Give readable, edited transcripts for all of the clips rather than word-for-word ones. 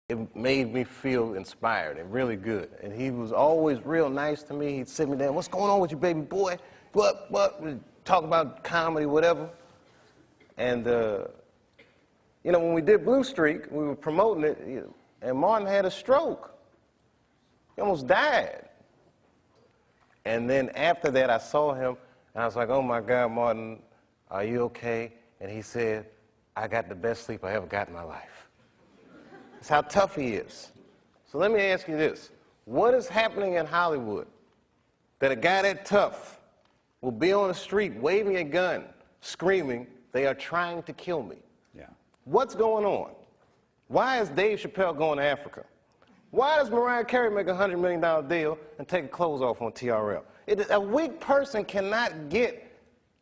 It made me feel inspired and really good. And he was always real nice to me. He'd sit me down, "What's going on with you, baby boy? What? We'd talk about comedy, whatever." And, you know, when we did Blue Streak, we were promoting it, and Martin had a stroke. He almost died. And then after that, I saw him, and I was like, "Oh, my God, Martin, are you okay?" And he said, "I got the best sleep I ever got in my life." That's how tough he is. So let me ask you this. What is happening in Hollywood that a guy that tough will be on the street waving a gun, screaming, "They are trying to kill me"? Yeah. What's going on? Why is Dave Chappelle going to Africa? Why does Mariah Carey make a $100 million deal and take her clothes off on TRL? A weak person cannot get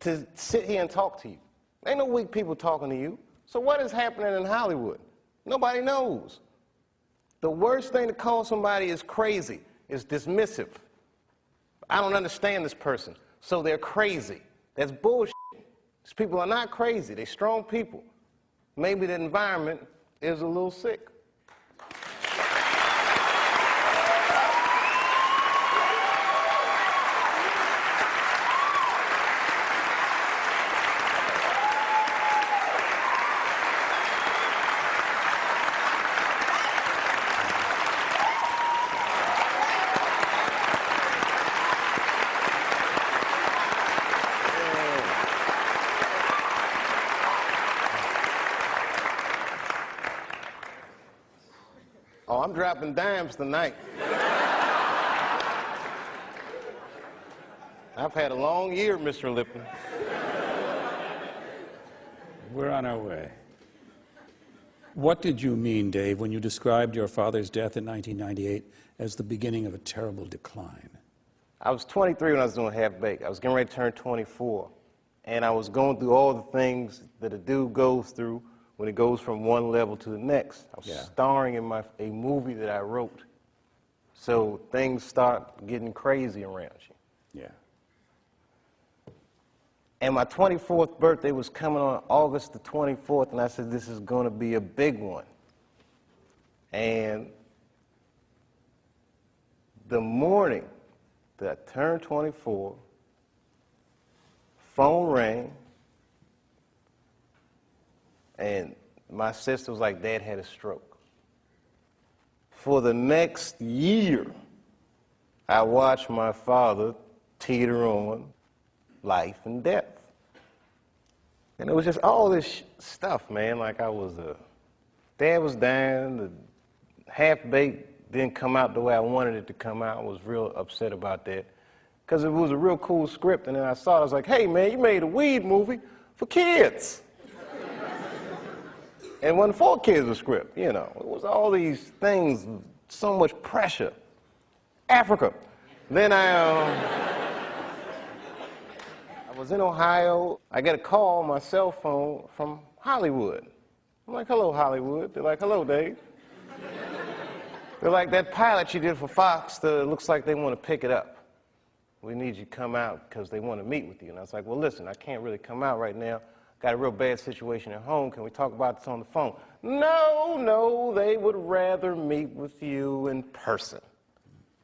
to sit here and talk to you. Ain't no weak people talking to you. So what is happening in Hollywood? Nobody knows. The worst thing to call somebody is crazy, is dismissive. I don't understand this person, so they're crazy. That's bullshit. These people are not crazy. They're strong people. Maybe the environment is a little sick. Oh, I'm dropping dimes tonight. I've had a long year, Mr. Lipton. We're on our way. What did you mean, Dave, when you described your father's death in 1998 as the beginning of a terrible decline? I was 23 when I was doing Half Baked. I was getting ready to turn 24. And I was going through all the things that a dude goes through when it goes from one level to the next. I was starring in a movie that I wrote. So things start getting crazy around you. Yeah. And my 24th birthday was coming on August the 24th, and I said, this is going to be a big one. And the morning that I turned 24, phone rang, and my sister was like, "Dad had a stroke." For the next year, I watched my father teeter on life and death. And it was just all this stuff, man. Like Dad was dying, the Half-Baked didn't come out the way I wanted it to come out. I was real upset about that. Because it was a real cool script, and then I saw it, I was like, "Hey, man, you made a weed movie for kids." And it wasn't for kids, the script, you know. It was all these things, so much pressure. Africa. Then I was in Ohio. I get a call on my cell phone from Hollywood. I'm like, "Hello, Hollywood." They're like, "Hello, Dave." They're like, "That pilot you did for Fox, looks like they want to pick it up. We need you to come out because they want to meet with you." And I was like, "Well, listen, I can't really come out right now. Got a real bad situation at home. Can we talk about this on the phone?" No, they would rather meet with you in person.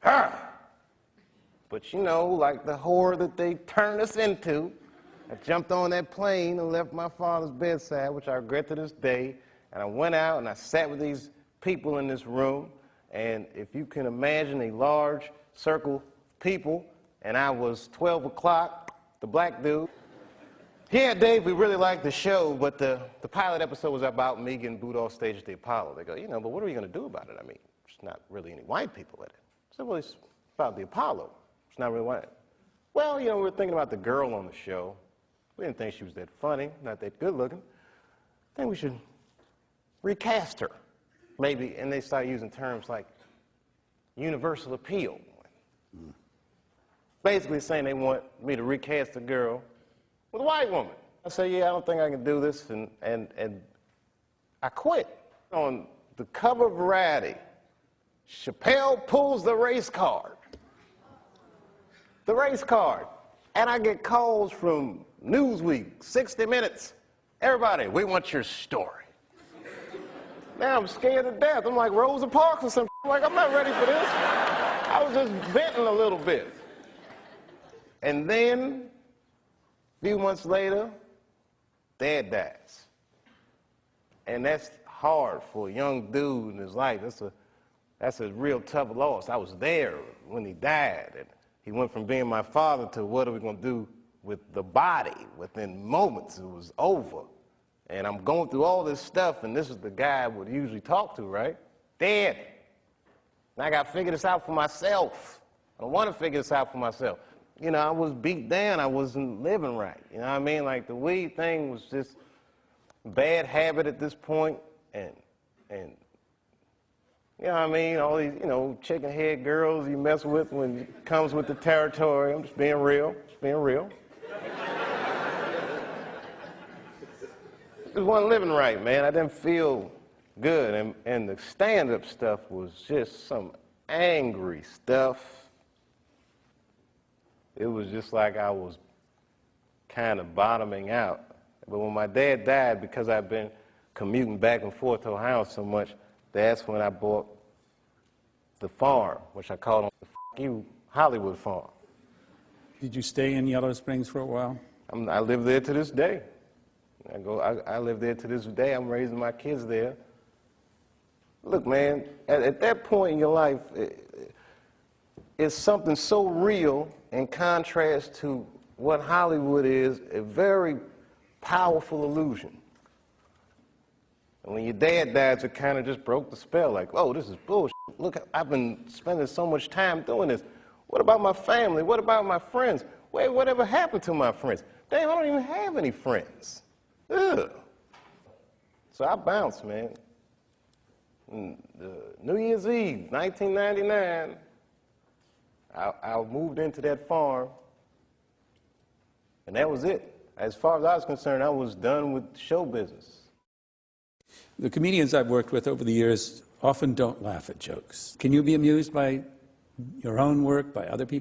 But you know, like the horror that they turned us into, I jumped on that plane and left my father's bedside, which I regret to this day, and I went out and I sat with these people in this room, and if you can imagine a large circle of people, and I was 12 o'clock, the black dude. "Yeah, Dave, we really liked the show, but the pilot episode was about me getting booed off stage at the Apollo." They go, "But what are we going to do about it? I mean, there's not really any white people in it." I said, "Well, it's about the Apollo. It's not really white." "Well, we were thinking about the girl on the show. We didn't think she was that funny, not that good looking. I think we should recast her, maybe." And they start using terms like universal appeal. Basically saying they want me to recast a girl with a white woman. I say, "Yeah, I don't think I can do this," and I quit. On the cover of Variety, Chappelle pulls the race card. The race card. And I get calls from Newsweek, 60 Minutes. "Everybody, we want your story." Now I'm scared to death. I'm like Rosa Parks or something. Like, I'm not ready for this. I was just venting a little bit. And then, a few months later, Dad dies. And that's hard for a young dude in his life. That's a real tough loss. I was there when he died. And he went from being my father to what are we going to do with the body? Within moments, it was over. And I'm going through all this stuff, and this is the guy I would usually talk to, right? Dad. And I got to figure this out for myself. I don't want to figure this out for myself. You know, I was beat down. I wasn't living right. You know what I mean? Like, the weed thing was just a bad habit at this point, and you know what I mean? All these, you know, chicken head girls you mess with when it comes with the territory. I'm just being real. Just being real. Just wasn't living right, man. I didn't feel good. And the stand-up stuff was just some angry stuff. It was just like I was kind of bottoming out. But when my dad died, because I've been commuting back and forth to Ohio so much, that's when I bought the farm, which I called the Hollywood farm. Did you stay in Yellow Springs for a while? I live there to this day. I live there to this day. I'm raising my kids there. Look, man, at that point in your life, it's something so real in contrast to what Hollywood is, a very powerful illusion. And when your dad died, it kind of just broke the spell, like, oh, this is bullshit. Look, I've been spending so much time doing this. What about my family? What about my friends? Wait, whatever happened to my friends? Damn, I don't even have any friends. Ugh. So I bounced, man. New Year's Eve, 1999, I moved into that farm, and that was it. As far as I was concerned, I was done with show business. The comedians I've worked with over the years often don't laugh at jokes. Can you be amused by your own work, by other people?